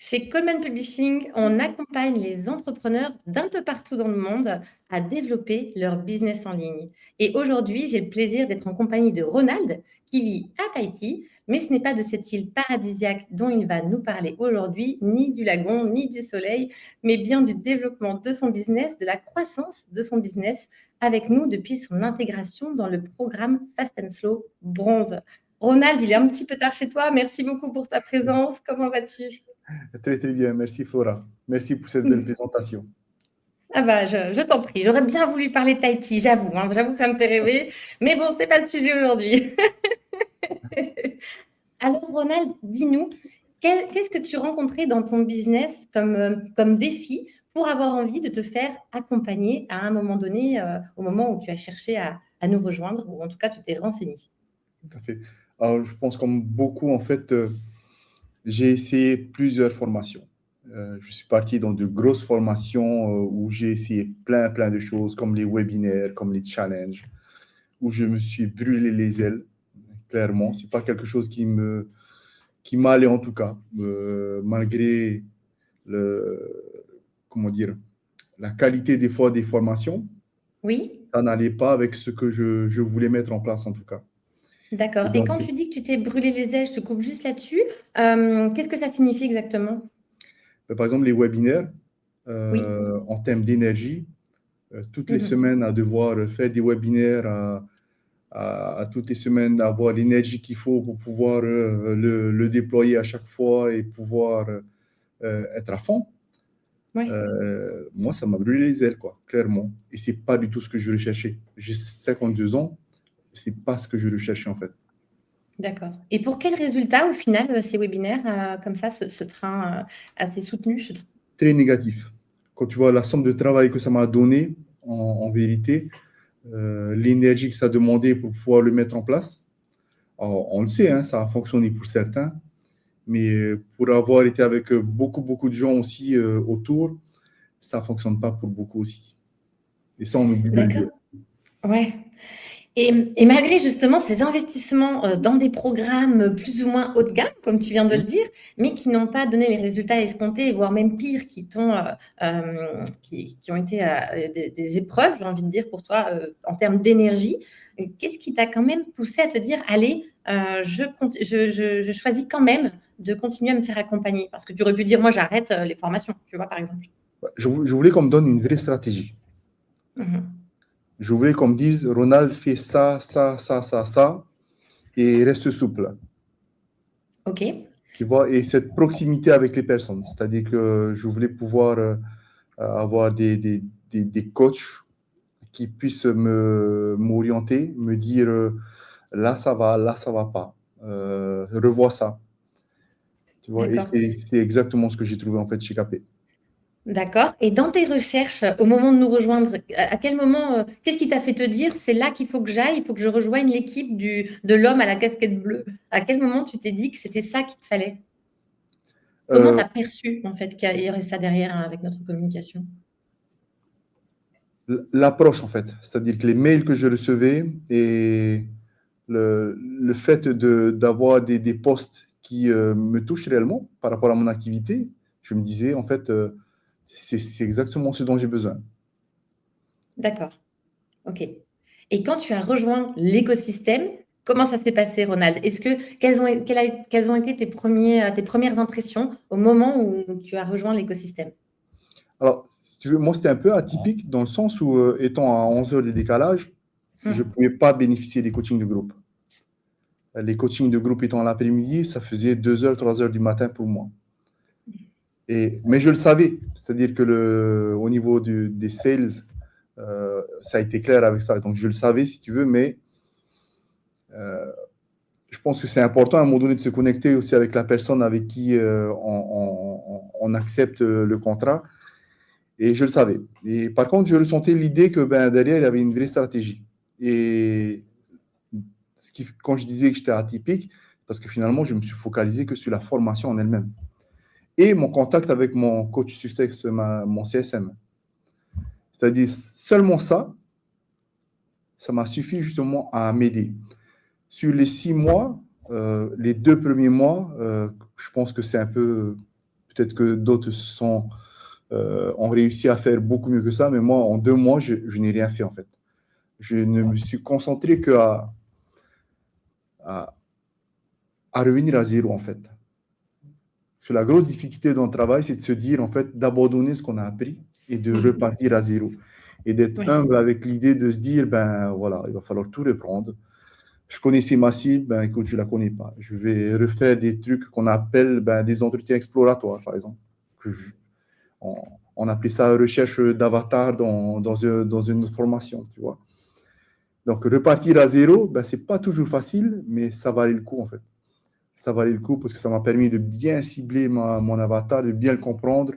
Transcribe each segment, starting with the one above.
Chez Coleman Publishing, on accompagne les entrepreneurs d'un peu partout dans le monde à développer leur business en ligne. Et aujourd'hui, j'ai le plaisir d'être en compagnie de Ronald, qui vit à Tahiti, mais ce n'est pas de cette île paradisiaque dont il va nous parler aujourd'hui, ni du lagon, ni du soleil, mais bien du développement de son business, de la croissance de son business avec nous depuis son intégration dans le programme Fast and Slow Bronze. Ronald, il est un petit peu tard chez toi. Merci beaucoup pour ta présence. Comment vas-tu? Très, très bien. Merci, Flora. Merci pour cette belle présentation. Ah bah, je t'en prie. J'aurais bien voulu parler de Tahiti, j'avoue, hein. J'avoue que ça me fait rêver. Mais bon, c'est pas le sujet aujourd'hui. Alors, Ronald, dis-nous, qu'est-ce que tu rencontrais dans ton business comme défi pour avoir envie de te faire accompagner à un moment donné, au moment où tu as cherché à nous rejoindre, ou en tout cas, tu t'es renseigné? Tout à fait. Alors, je pense comme beaucoup, en fait, j'ai essayé plusieurs formations. Je suis parti dans de grosses formations où j'ai essayé plein, plein de choses, comme les webinaires, comme les challenges, où je me suis brûlé les ailes, clairement. C'est pas quelque chose qui m'allait en tout cas, malgré comment dire, la qualité des fois des formations, Oui, ça n'allait pas avec ce que je voulais mettre en place en tout cas. d'accord. Et Et donc, quand tu dis que tu t'es brûlé les ailes, je te coupe juste là-dessus. Qu'est-ce que ça signifie exactement? par exemple, les webinaires, Oui. en termes d'énergie, toutes les Mhm. semaines à devoir faire des webinaires, à toutes les semaines avoir l'énergie qu'il faut pour pouvoir le déployer à chaque fois et pouvoir être à fond. Oui. Moi, ça m'a brûlé les ailes, quoi, clairement. Et c'est pas du tout ce que je recherchais. J'ai 52 ans, c'est pas ce que je recherchais en fait. D'accord. Et pour quel résultat, au final, ces webinaires, comme ça, ce train assez soutenu, Très négatif. Quand tu vois la somme de travail que ça m'a donné, en vérité, l'énergie que ça demandait pour pouvoir le mettre en place, alors, on le sait, hein, ça a fonctionné pour certains, mais pour avoir été avec beaucoup, beaucoup de gens aussi autour, ça ne fonctionne pas pour beaucoup aussi. Et ça, on oublie de le D'accord. dire. Ouais. Et malgré justement ces investissements dans des programmes plus ou moins haut de gamme, comme tu viens de le Oui. dire, mais qui n'ont pas donné les résultats escomptés, voire même pire, qui ont été des épreuves, j'ai envie de dire, pour toi en termes d'énergie, qu'est-ce qui t'a quand même poussé à te dire, allez, je choisis quand même de continuer à me faire accompagner? Parce que tu aurais pu dire, moi, j'arrête les formations, tu vois, par exemple. Je voulais qu'on me donne une vraie stratégie. Mhm. Je voulais qu'on me dise, Ronald, fais ça, ça, ça, ça, ça, et reste souple. OK. Tu vois, et cette proximité avec les personnes, c'est-à-dire que je voulais pouvoir avoir des coachs qui puissent m'orienter, me dire là ça va pas, revois ça. Tu vois, et D'accord. c'est exactement ce que j'ai trouvé en fait chez KP. D'accord. Et dans tes recherches, au moment de nous rejoindre, à quel moment, qu'est-ce qui t'a fait te dire, c'est là qu'il faut que j'aille, il faut que je rejoigne l'équipe de l'homme à la casquette bleue? À quel moment tu t'es dit que c'était ça qu'il te fallait? Comment Euh, tu as perçu, en fait, qu'il y aurait ça derrière, hein, avec notre communication? L'approche en fait, c'est-à-dire que les mails que je recevais et le fait d'avoir des postes qui me touchent réellement par rapport à mon activité, je me disais en fait, c'est exactement ce dont j'ai besoin. D'accord. OK. Et quand tu as rejoint l'écosystème, comment ça s'est passé, Ronald? Quelles ont été tes premières impressions au moment où tu as rejoint l'écosystème? Alors, si tu veux, moi, c'était un peu atypique dans le sens où, étant à 11 heures de décalage, je ne Hmm. pouvais pas bénéficier des coachings de groupe. Les coachings de groupe étant l'après-midi, ça faisait 2 heures, 3 heures du matin pour moi. Mais je le savais, c'est-à-dire que au niveau des sales, ça a été clair avec ça. Donc, je le savais, si tu veux, mais euh, je pense que c'est important à un moment donné de se connecter aussi avec la personne avec qui on accepte le contrat. Et je le savais. Et par contre, je ressentais l'idée que ben, derrière, il y avait une vraie stratégie. Et quand je disais que j'étais atypique, parce que finalement, je me suis focalisé que sur la formation en elle-même. Et mon contact avec mon coach success, mon CSM. C'est-à-dire, seulement ça, ça m'a suffi justement à m'aider. Sur les 6 mois, les 2 premiers mois, je pense que c'est un peu Peut-être que d'autres ont réussi à faire beaucoup mieux que ça, mais moi, en 2 mois, je n'ai rien fait en fait. Je ne me suis concentré à, à revenir à zéro en fait. Parce que la grosse difficulté dans le travail, c'est de se dire en fait d'abandonner ce qu'on a appris et de repartir à zéro. Et d'être Oui, humble avec l'idée de se dire, ben voilà, il va falloir tout reprendre. Je connaissais ma cible, ben écoute, je ne la connais pas. Je vais refaire des trucs qu'on appelle des entretiens exploratoires, par exemple. On, on appelait ça recherche d'avatar dans une autre formation, tu vois. Donc, repartir à zéro, ce n'est pas toujours facile, mais ça valait le coup, en fait. Ça valait le coup parce que ça m'a permis de bien cibler mon avatar, de bien le comprendre,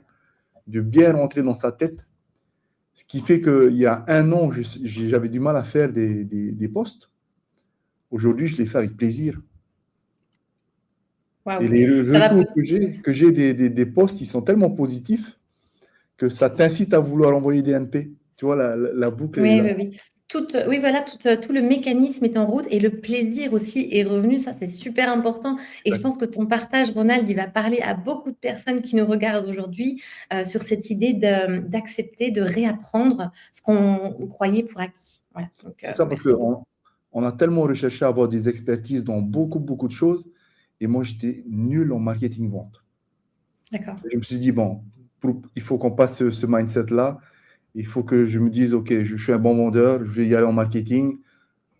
de bien rentrer dans sa tête. Ce qui fait qu'il y a 1 an, j'avais du mal à faire des posts. Aujourd'hui, je les fais avec plaisir. Et waouh. les Ça va. retours que j'ai des posts, ils sont tellement positifs que ça t'incite à vouloir envoyer des NP. Tu vois, la boucle, elle est Oui, là. oui, oui. Oui, voilà, tout le mécanisme est en route et le plaisir aussi est revenu. Ça, c'est super important. Et je pense que ton partage, Ronald, il va parler à beaucoup de personnes qui nous regardent aujourd'hui sur cette idée d'accepter, de réapprendre ce qu'on croyait pour acquis. Voilà. Donc, C'est ça parce merci beaucoup. qu'on a tellement recherché à avoir des expertises dans beaucoup, beaucoup de choses. Et moi, j'étais nul en marketing-vente. D'accord. Je me suis dit, bon, il faut qu'on passe ce mindset-là. Il faut que je me dise, OK, je suis un bon vendeur, je vais y aller en marketing.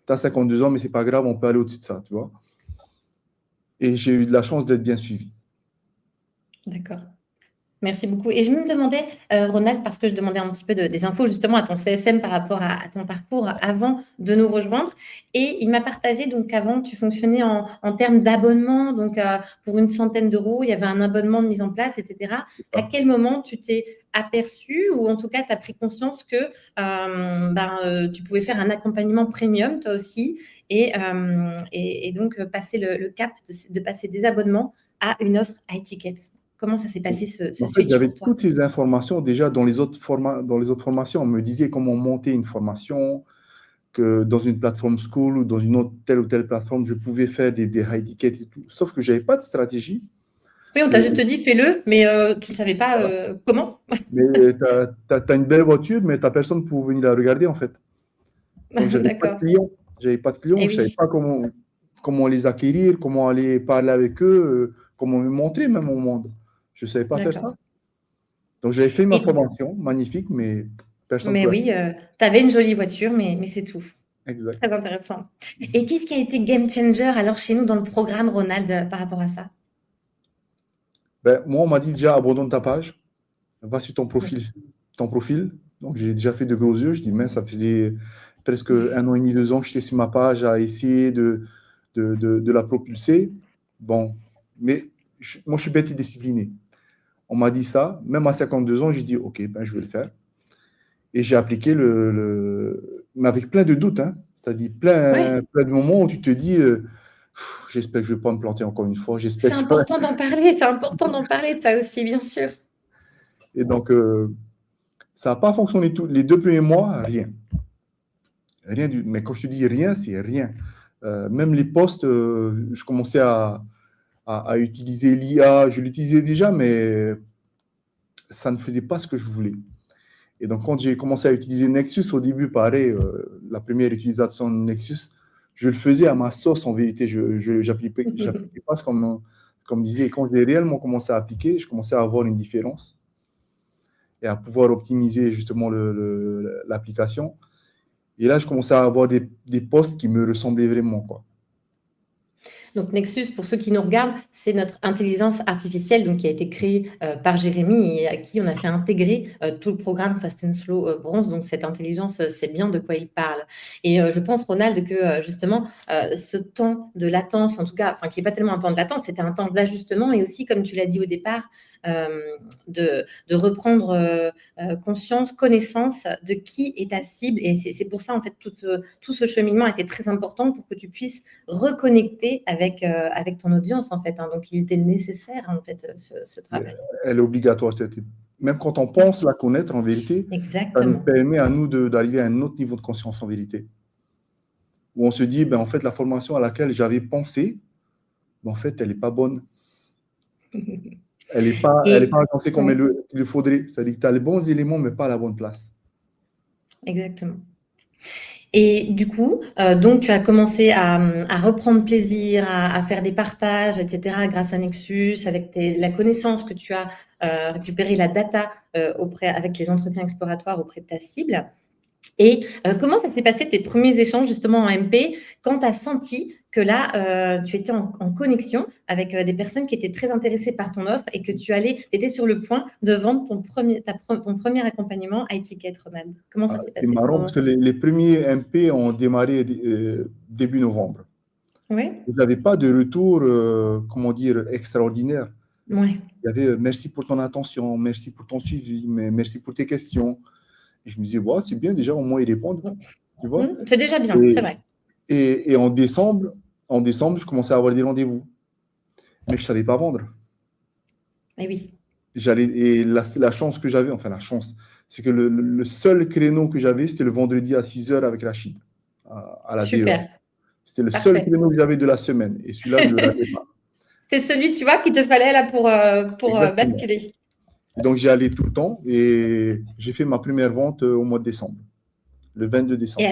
Tu as 52 ans, mais c'est pas grave, on peut aller au-dessus de ça, tu vois. Et j'ai eu de la chance d'être bien suivi. D'accord. Merci beaucoup. Et je me demandais, Ronald, parce que je demandais un petit peu des infos justement à ton CSM par rapport à ton parcours avant de nous rejoindre. Et il m'a partagé donc qu'avant, tu fonctionnais en termes d'abonnement. Donc, pour une centaine d'euros, il y avait un abonnement de mise en place, etc. À quel moment tu t'es aperçu ou en tout cas, tu as pris conscience que tu pouvais faire un accompagnement premium, toi aussi, et donc passer le cap de passer des abonnements à une offre high ticket. Comment ça s'est passé ce En fait, switch j'avais pour toi? toutes ces informations déjà dans les autres formations. On me disait comment monter une formation, que dans une plateforme school ou dans une autre telle ou telle plateforme, je pouvais faire des high tickets et tout. Sauf que je n'avais pas de stratégie. Oui, on t'a juste dit fais-le, mais tu ne savais pas Voilà. comment. Mais tu as une belle voiture, mais tu n'as personne pour venir la regarder, en fait. Donc, j'avais pas de D'accord. clients. J'avais pas de clients. Eh Je savais oui, pas comment les acquérir, comment aller parler avec eux, comment me montrer même au monde. Je savais pas faire ça. d'accord. Donc, j'avais fait ma Et, formation, magnifique, mais personne ne mais peut oui, tu avais une jolie voiture, mais c'est tout. Exact. Très intéressant. Et qu'est-ce qui a été game changer alors chez nous dans le programme, Ronald, par rapport à ça? Moi, on m'a dit déjà, abandonne ta page, va sur ton profil. Ton profil. Donc, j'ai déjà fait de gros yeux. Je dis, mais ça faisait presque 1 an et demi, 2 ans que j'étais sur ma page à essayer de la propulser. Bon, mais moi, je suis bête et discipliné. On m'a dit ça, même à 52 ans, j'ai dit, OK, je vais le faire. Et j'ai appliqué mais avec plein de doutes, hein. C'est-à-dire Oui, plein de moments où tu te dis, j'espère que je ne vais pas me planter encore une fois, j'espère c'est que ça va. important d'en parler, c'est important d'en parler de ça aussi, bien sûr. Et donc, ça n'a pas fonctionné les 2 premiers mois, rien. Rien mais quand je te dis rien, c'est rien. Même les postes, je commençais à utiliser l'IA, je l'utilisais déjà, mais ça ne faisait pas ce que je voulais. Et donc, quand j'ai commencé à utiliser Nexus, au début, pareil, la première utilisation de Nexus, je le faisais à ma sauce en vérité. Je n'appliquais pas ce qu'on me disait. Et quand j'ai réellement commencé à appliquer, je commençais à avoir une différence et à pouvoir optimiser justement l'application. Et là, je commençais à avoir des postes qui me ressemblaient vraiment, quoi. Donc Nexus, pour ceux qui nous regardent, c'est notre intelligence artificielle donc, qui a été créée par Jérémy et à qui on a fait intégrer tout le programme Fast and Slow Bronze. Donc cette intelligence, c'est bien de quoi il parle. Et je pense, Ronald, que justement, ce temps de latence, en tout cas, enfin qui n'est pas tellement un temps de latence, c'était un temps d'ajustement et aussi, comme tu l'as dit au départ, euh, de reprendre conscience, connaissance de qui est ta cible. Et c'est pour ça, en fait, tout ce cheminement a été très important pour que tu puisses reconnecter avec ton audience, en fait. Hein. Donc, il était nécessaire, en fait, ce travail. Elle est obligatoire. Même quand on pense la connaître, en vérité, ça nous Exactement. permet à nous d'arriver à un autre niveau de conscience, en vérité. Où on se dit, en fait, la formation à laquelle j'avais pensé, en fait, elle n'est pas bonne. elle est Et pas agencée comme ouais, il le faudrait. C'est-à-dire que tu as les bons éléments, mais pas à la bonne place. exactement. Et du coup, donc tu as commencé à reprendre plaisir, à faire des partages, etc., grâce à Nexus, avec la connaissance que tu as récupéré, la data avec les entretiens exploratoires auprès de ta cible. Et comment ça s'est passé tes premiers échanges justement en MP quand tu as senti que là, tu étais en connexion avec des personnes qui étaient très intéressées par ton offre et que tu étais sur le point de vendre ton premier accompagnement à Etiquette, Ronald? Comment ça s'est C'est passé ce marrant parce moment? que les premiers MP ont démarré début novembre. Oui, Je n'avais pas de retour, comment dire, extraordinaire. ouais. Il y avait merci pour ton attention, merci pour ton suivi, merci pour tes questions. Et je me disais, ouais, c'est bien déjà, au moins ils répondent, tu vois. C'est déjà bien, c'est Et, vrai. et en décembre, je commençais à avoir des rendez-vous, mais je ne savais pas vendre. Et oui, Et la chance que j'avais, enfin la chance, c'est que le seul créneau que j'avais, c'était le vendredi à 6 heures avec Rachid, à la DEA. super, C'était le seul parfait. créneau que j'avais de la semaine. Et celui-là, je ne le ratais pas. C'est celui, tu vois, qu'il te fallait là pour Exactement. basculer. Et donc, j'y allais tout le temps et j'ai fait ma première vente au mois de décembre, le 22 Et, décembre.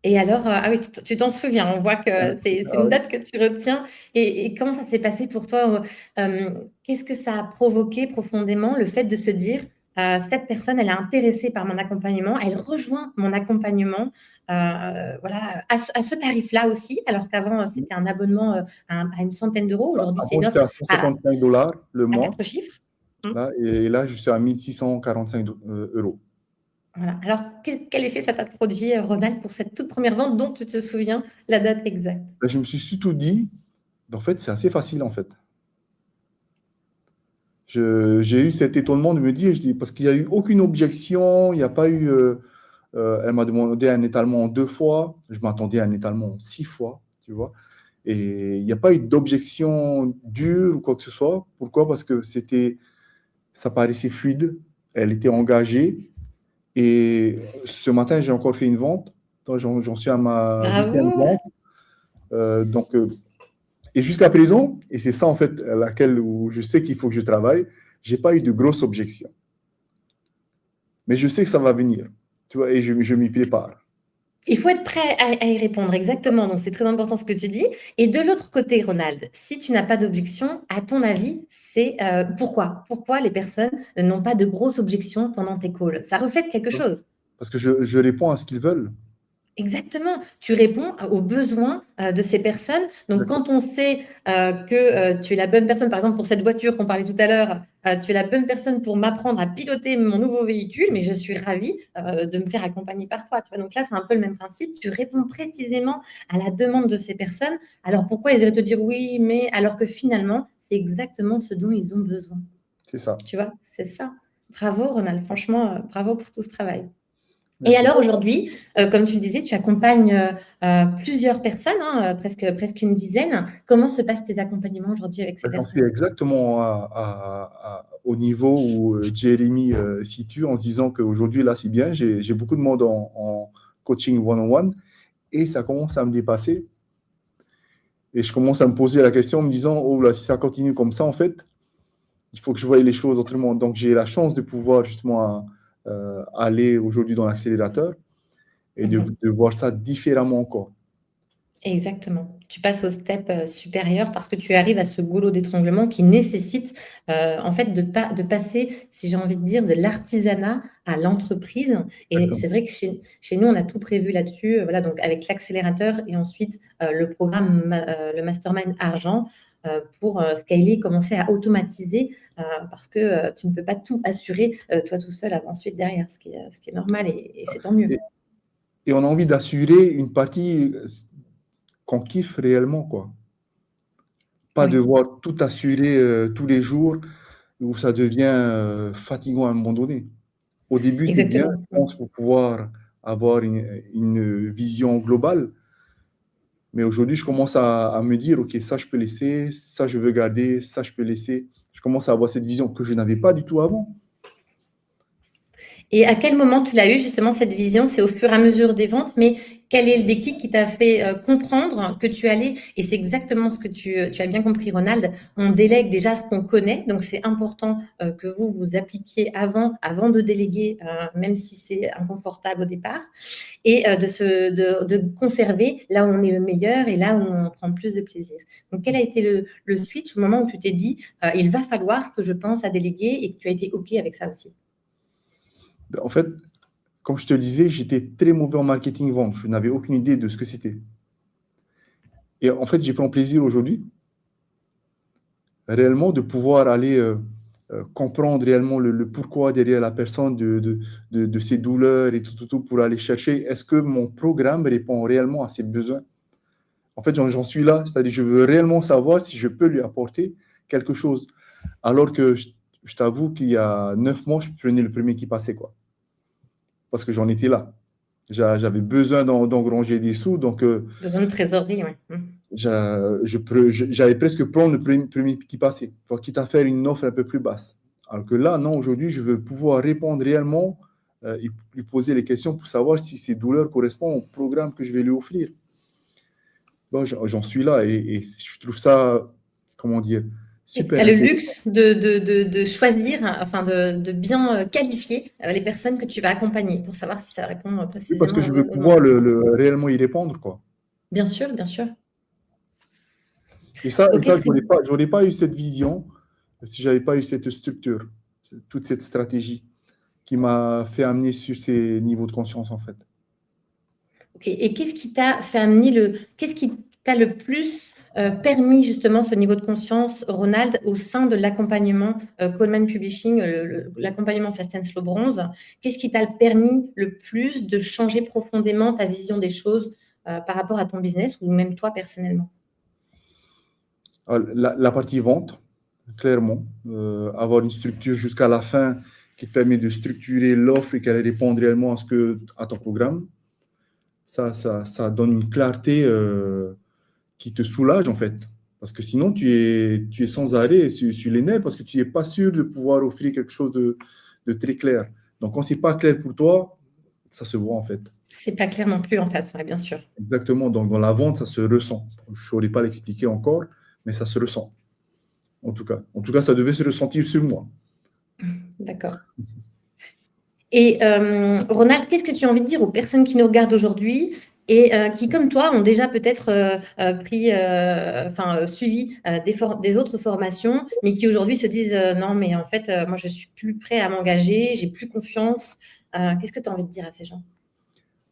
et alors, ah oui, tu t'en souviens, on voit que Ouais. c'est Ah une oui. date que tu retiens. Et comment ça s'est passé pour toi? Qu'est-ce que ça a provoqué profondément, le fait de se dire, cette personne, elle est intéressée par mon accompagnement, elle rejoint mon accompagnement, voilà, à ce tarif-là aussi, alors qu'avant, c'était un abonnement à une centaine d'euros. Aujourd'hui, c'est Avant, une j'étais offre à $155 le à mois. 4 chiffres. Hein. Là, et là, je suis à 1645 euros. Voilà. Alors, quel effet ça t'a produit, Ronald, pour cette toute première vente dont tu te souviens la date exacte? Là, je me suis surtout dit, en fait, c'est assez facile, en fait. J'ai eu cet étonnement de me dire, je dis, parce qu'il n'y a eu aucune objection, il n'y a pas eu. Elle m'a demandé un étalement 2 fois, je m'attendais à un étalement 6 fois, tu vois. Et il n'y a pas eu d'objection dure ou quoi que ce soit. Pourquoi? Parce que ça paraissait fluide, elle était engagée. Et ce matin, j'ai encore fait une vente. Donc, j'en suis à ma 8e Bravo! vente. Donc, et jusqu'à présent, et c'est ça en fait laquelle où je sais qu'il faut que je travaille, j'ai pas eu de grosses objections. Mais je sais que ça va venir, tu vois, et je m'y prépare. Il faut être prêt à y répondre, exactement. Donc, c'est très important ce que tu dis. Et de l'autre côté, Ronald, si tu n'as pas d'objection, à ton avis, c'est pourquoi? Pourquoi les personnes n'ont pas de grosses objections pendant tes calls? Ça reflète quelque chose. Parce que je réponds à ce qu'ils veulent. Exactement. Tu réponds aux besoins de ces personnes. Donc, D'accord. quand on sait que tu es la bonne personne, par exemple, pour cette voiture qu'on parlait tout à l'heure, tu es la bonne personne pour m'apprendre à piloter mon nouveau véhicule, mais je suis ravie de me faire accompagner par toi. Tu vois. Donc là, c'est un peu le même principe. Tu réponds précisément à la demande de ces personnes. Alors, pourquoi ils iraient te dire oui, mais alors que finalement, c'est exactement ce dont ils ont besoin. C'est ça. Tu vois, c'est ça. Bravo, Ronald. Franchement, bravo pour tout ce travail. Et Merci. alors aujourd'hui, comme tu le disais, tu accompagnes plusieurs personnes, hein, presque une dizaine. Comment se passent tes accompagnements aujourd'hui avec ces J'en suis personnes? exactement au niveau où Jérémy situe en se disant qu'aujourd'hui, là, c'est bien. J'ai beaucoup de monde en coaching one-on-one et ça commence à me dépasser. Et je commence à me poser la question en me disant, oh là, si ça continue comme ça, en fait, il faut que je voie les choses autrement. Donc, j'ai la chance de pouvoir justement aller aujourd'hui dans l'accélérateur et Mhm. de voir ça différemment encore. Exactement. Tu passes au step supérieur parce que tu arrives à ce goulot d'étranglement qui nécessite en fait de passer, si j'ai envie de dire, de l'artisanat à l'entreprise. Et Exactement. c'est vrai que chez nous, on a tout prévu là-dessus. Voilà, donc avec l'accélérateur et ensuite le programme, le mastermind argent pour scaler, commencer à automatiser parce que tu ne peux pas tout assurer toi tout seul ensuite derrière, ce qui est normal et c'est tant mieux. Et, et on a envie d'assurer une partie qu'on kiffe réellement, quoi. Pas Oui, devoir tout assurer tous les jours où ça devient fatigant à un moment donné. Au début, c'est bien, exactement. je pense, pour pouvoir avoir une vision globale. Mais aujourd'hui, je commence à me dire, OK, ça, je peux laisser, ça, je veux garder, ça, je peux laisser. Je commence à avoir cette vision que je n'avais pas du tout avant. Et à quel moment tu l'as eu justement cette vision? C'est au fur et à mesure des ventes, mais quel est le déclic qui t'a fait comprendre que tu allais, et c'est exactement ce que tu as bien compris Ronald, on délègue déjà ce qu'on connaît, donc c'est important que vous appliquiez avant de déléguer, même si c'est inconfortable au départ, et de conserver là où on est le meilleur et là où on prend plus de plaisir. Donc quel a été le switch au moment où tu t'es dit, il va falloir que je pense à déléguer, et que tu as été OK avec ça aussi? En fait, comme je te le disais, j'étais très mauvais en marketing vente. Je n'avais aucune idée de ce que c'était. Et en fait, j'ai pris plaisir aujourd'hui, réellement, de pouvoir aller comprendre réellement le pourquoi derrière la personne de ses douleurs et tout, pour aller chercher, est-ce que mon programme répond réellement à ses besoins? En fait, j'en suis là, c'est-à-dire je veux réellement savoir si je peux lui apporter quelque chose. Alors que je t'avoue qu'il y a 9 mois, je prenais le premier qui passait, quoi. Parce que j'en étais là. J'avais besoin d'engranger des sous, donc Besoin de trésorerie, oui. j'allais presque prendre le premier qui passait, quitte à faire une offre un peu plus basse. Alors que là, non, aujourd'hui, je veux pouvoir répondre réellement et lui poser les questions pour savoir si ces douleurs correspondent au programme que je vais lui offrir. Bon, j'en suis là et je trouve ça, comment dire, Tu super as le intéressant. luxe de choisir, enfin de bien qualifier les personnes que tu vas accompagner pour savoir si ça répond Oui, parce que précisément je veux aux pouvoir besoins. réellement y répondre, quoi. Bien sûr, bien sûr. Et Ok, ça très bien. j'aurais pas eu cette vision si j'avais pas eu cette structure, toute cette stratégie qui m'a fait amener sur ces niveaux de conscience, en fait. Ok. Et qu'est-ce qui t'a fait amener qu'est-ce qui t'a le plus permis justement ce niveau de conscience, Ronald, au sein de l'accompagnement Coleman Publishing, l'accompagnement Fast and Slow Bronze? Qu'est-ce qui t'a permis le plus de changer profondément ta vision des choses par rapport à ton business ou même toi personnellement? La partie vente, clairement, avoir une structure jusqu'à la fin qui te permet de structurer l'offre et qu'elle réponde réellement à ton programme, ça donne une clarté qui te soulage en fait. Parce que sinon, tu es sans arrêt sur les nerfs parce que tu n'es pas sûr de pouvoir offrir quelque chose de très clair. Donc, quand c'est pas clair pour toi, ça se voit en fait. C'est pas clair non plus en face, ouais, bien sûr. Exactement. Donc, dans la vente, ça se ressent. Je ne saurais pas l'expliquer encore, mais ça se ressent. En tout cas. En tout cas, ça devait se ressentir sur moi. D'accord. Et Ronald, qu'est-ce que tu as envie de dire aux personnes qui nous regardent aujourd'hui et qui, comme toi, ont déjà peut-être suivi des autres formations, mais qui aujourd'hui se disent non, mais en fait, moi, je suis plus prêt à m'engager, j'ai plus confiance. Qu'est-ce que tu as envie de dire à ces gens?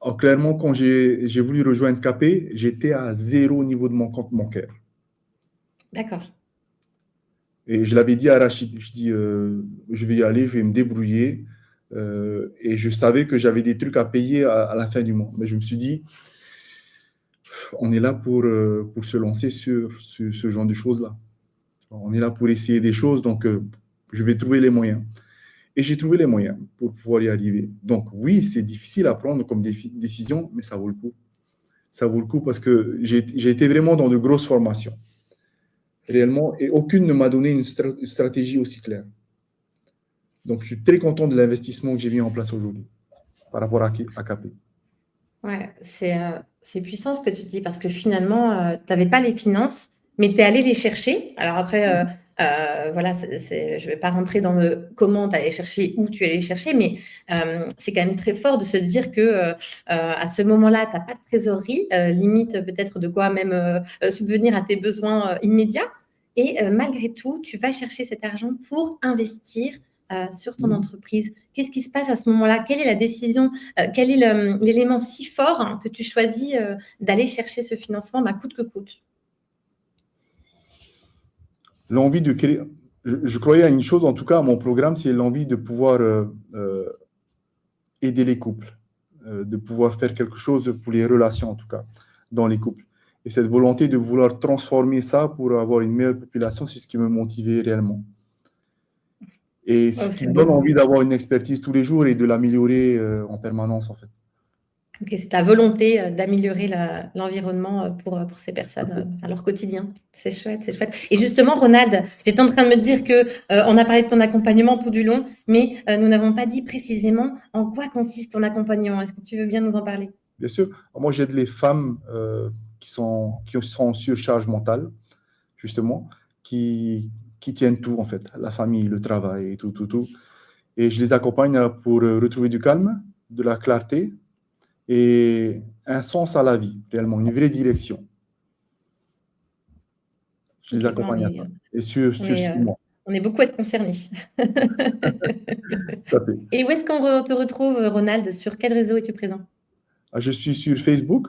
Alors, clairement, quand j'ai voulu rejoindre KP, j'étais à 0 niveau de mon compte bancaire. D'accord. Et je l'avais dit à Rachid, je dis, je vais y aller, je vais me débrouiller. Et je savais que j'avais des trucs à payer à la fin du mois. Mais je me suis dit, on est là pour se lancer sur ce genre de choses-là. On est là pour essayer des choses, donc je vais trouver les moyens. Et j'ai trouvé les moyens pour pouvoir y arriver. Donc oui, c'est difficile à prendre comme décision, mais ça vaut le coup. Ça vaut le coup parce que j'ai été vraiment dans de grosses formations, réellement, et aucune ne m'a donné une stratégie aussi claire. Donc je suis très content de l'investissement que j'ai mis en place aujourd'hui par rapport à KP. Ouais, c'est puissant ce que tu dis parce que finalement, tu n'avais pas les finances, mais tu es allé les chercher. Alors après, voilà, je ne vais pas rentrer dans le comment tu allé chercher, où tu allais les chercher, mais c'est quand même très fort de se dire que à ce moment-là, tu n'as pas de trésorerie, limite peut-être de quoi même subvenir à tes besoins immédiats. Et malgré tout, tu vas chercher cet argent pour investir sur ton entreprise. Qu'est-ce qui se passe à ce moment-là? Quelle est la décision? Quel est l'élément si fort que tu choisis d'aller chercher ce financement coûte que coûte? L'envie de créer, je croyais à une chose, en tout cas à mon programme, c'est l'envie de pouvoir aider les couples, de pouvoir faire quelque chose pour les relations, en tout cas, dans les couples. Et cette volonté de vouloir transformer ça pour avoir une meilleure population, c'est ce qui me motivait réellement. Et Oh, ce qui c'est me donne beau. envie d'avoir une expertise tous les jours et de l'améliorer en permanence, en fait. Ok, c'est ta volonté d'améliorer l'environnement pour ces personnes, enfin, leur quotidien. C'est chouette, c'est chouette. Et justement, Ronald, j'étais en train de me dire que on a parlé de ton accompagnement tout du long, mais nous n'avons pas dit précisément en quoi consiste ton accompagnement. Est-ce que tu veux bien nous en parler? Bien sûr. Moi, j'aide les femmes qui sont en surcharge mentale, justement, qui tiennent tout, en fait, la famille, le travail, et tout, tout, tout. Et je les accompagne pour retrouver du calme, de la clarté et un sens à la vie, réellement, une vraie direction. Je les Ok, bon, accompagne à ça. Et on sur est, 6 mois. on est beaucoup à être concernés. Tout à fait. Et où est-ce qu'on te retrouve, Ronald? Sur quel réseau es-tu présent? Je suis sur Facebook,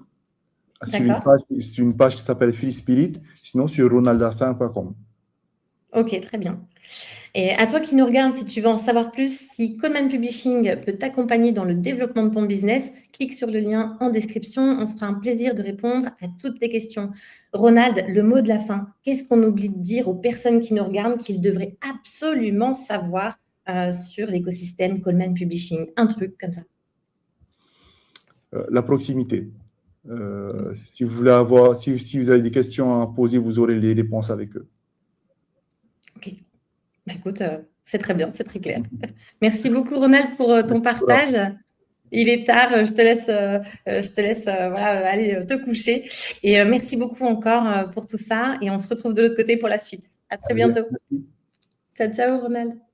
D'accord. sur une page qui s'appelle Free Spirit, sinon sur ronaldafin.com. Ok, très bien. Et à toi qui nous regarde, si tu veux en savoir plus, si Coleman Publishing peut t'accompagner dans le développement de ton business, clique sur le lien en description. On se fera un plaisir de répondre à toutes tes questions. Ronald, le mot de la fin, qu'est-ce qu'on oublie de dire aux personnes qui nous regardent qu'ils devraient absolument savoir sur l'écosystème Coleman Publishing? Un truc comme ça. La proximité. Si vous voulez avoir, si vous avez des questions à poser, vous aurez les réponses avec eux. Ok. Bah, écoute, c'est très bien, c'est très clair. Merci beaucoup, Ronald, pour ton Voilà. partage. Il est tard, je te laisse voilà, aller te coucher. Et merci beaucoup encore pour tout ça. Et on se retrouve de l'autre côté pour la suite. À très Très bien. bientôt. Merci. Ciao, ciao, Ronald.